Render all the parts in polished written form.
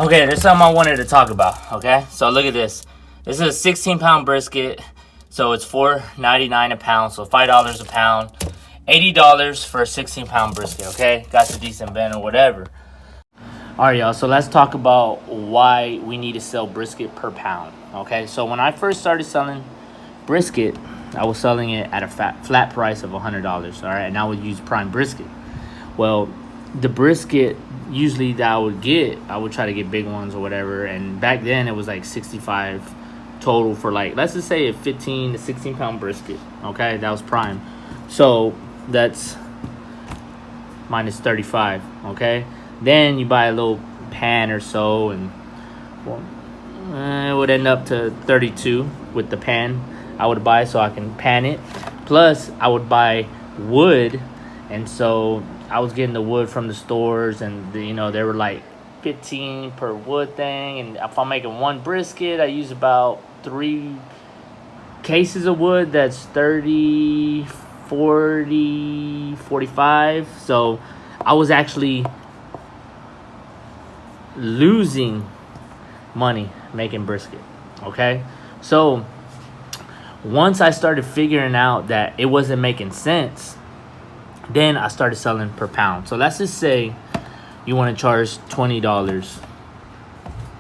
Okay, there's something I wanted to talk about. Okay, so look at this. This is a 16-pound brisket, so it's $4.99 a pound, so $5 a pound, $80 for a 16-pound brisket. Okay, got the decent bend or whatever. All right, y'all. So let's talk about why we need to sell brisket per pound. Okay, so when I first started selling brisket, I was selling it at a flat price of $100. All right, and I would use prime brisket. Well, the brisket usually that I would try to get big ones or whatever. And back then it was like 65 total for, like, let's just say a 15 to 16 pound brisket. Okay, that was prime. So that's minus 35. Okay, then you buy a little pan or so, and well, it would end up to 32 with the pan I would buy so I can pan it. Plus, I would buy wood, and so I was getting the wood from the stores, and they were like 15 per wood thing. And if I'm making one brisket, I use about 3 cases of wood. That's 30, 40, 45. So I was actually losing money making brisket. Okay, so once I started figuring out that it wasn't making sense, then I started selling per pound. So let's just say you want to charge $20,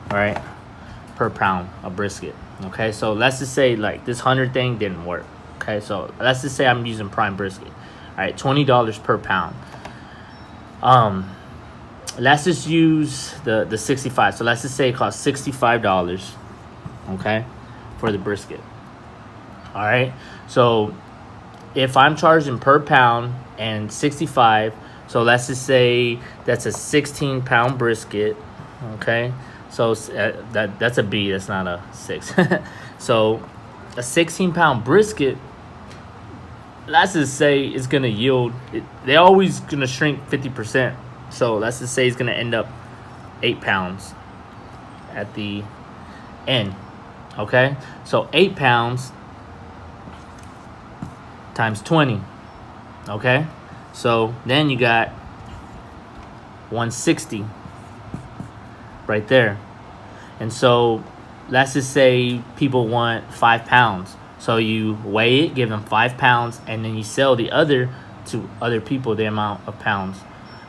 all right, per pound of brisket. Okay, so let's just say like this 100 thing didn't work. Okay, so let's just say I'm using prime brisket. All right, $20 per pound. Let's just use the 65. So let's just say it costs $65. Okay, for the brisket. All right, so if I'm charging per pound and 65, so let's just say that's a 16-pound brisket. Okay, so that's a B, that's not a 6. So a 16-pound brisket, let's just say it's gonna yield, they're always gonna shrink 50%. So let's just say it's gonna end up 8 pounds at the end. Okay, so 8 pounds times 20. Okay, so then you got 160 right there. And so let's just say people want 5 pounds. So you weigh it, give them 5 pounds, and then you sell the other to other people the amount of pounds.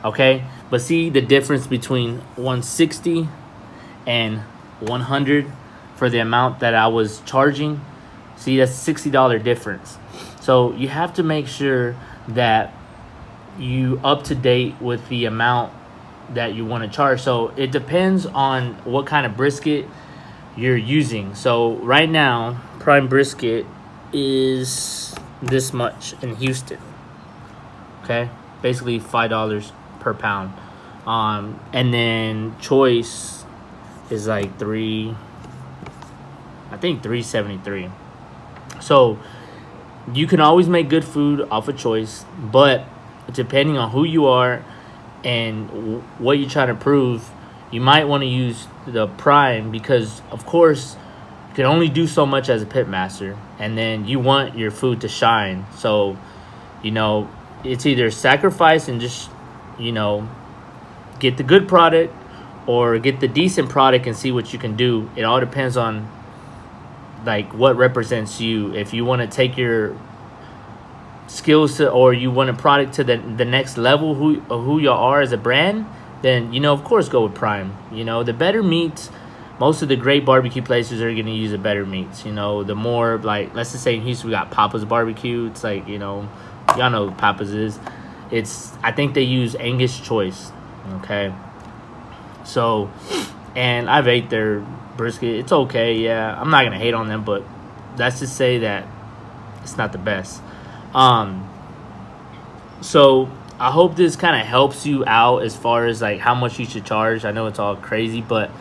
Okay, but see the difference between 160 and 100 for the amount that I was charging. See, that's $60 difference. So you have to make sure that you up to date with the amount that you want to charge. So it depends on what kind of brisket you're using. So right now, prime brisket is this much in Houston. Okay, basically $5 per pound. And then choice is like $373. So you can always make good food off of choice, but depending on who you are and what you're trying to prove, you might want to use the prime, because of course you can only do so much as a pit master, and then you want your food to shine. So it's either sacrifice and just get the good product, or get the decent product and see what you can do. It all depends on like what represents you. If you want to take your skills to, or you want a product to the next level, who you are as a brand, then of course go with prime. The better meats, most of the great barbecue places are going to use the better meats. The more, like, let's just say in Houston we got Papa's Barbecue. It's like, y'all know what Papa's is. I think they use Angus choice. Okay, so, and I've ate their brisket. It's okay, yeah, I'm not gonna hate on them, but let's just say that it's not the best. So I hope this kind of helps you out as far as like how much you should charge. I know it's all crazy, but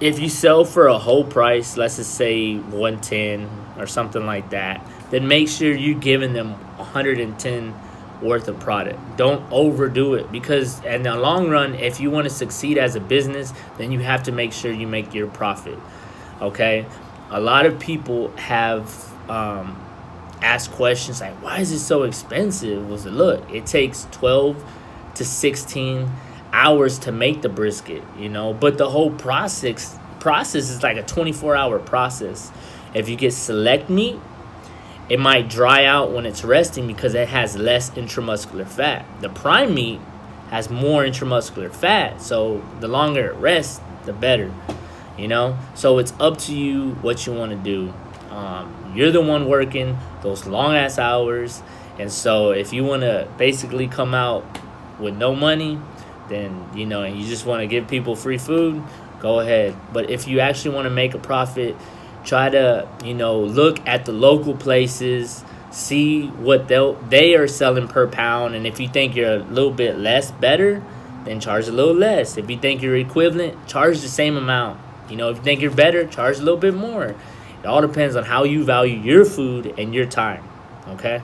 if you sell for a whole price, let's just say 110 or something like that, then make sure you're giving them 110 worth of product. Don't overdo it, because in the long run, if you want to succeed as a business, then you have to make sure you make your profit. Okay, a lot of people have asked questions like, why is it so expensive? Look, it takes 12 to 16 hours to make the brisket, you know. But the whole process is like a 24-hour process. If you get select meat, it might dry out when it's resting because it has less intramuscular fat. The prime meat has more intramuscular fat, so the longer it rests, the better, you know. So it's up to you what you want to do. You're the one working those long ass hours, and so if you want to basically come out with no money, then, you know, and you just want to give people free food, go ahead. But if you actually want to make a profit, try to, you know, look at the local places, see what they are selling per pound, and if you think you're a little bit less better, then charge a little less. If you think you're equivalent, charge the same amount. You know, if you think you're better, charge a little bit more. It all depends on how you value your food and your time, okay?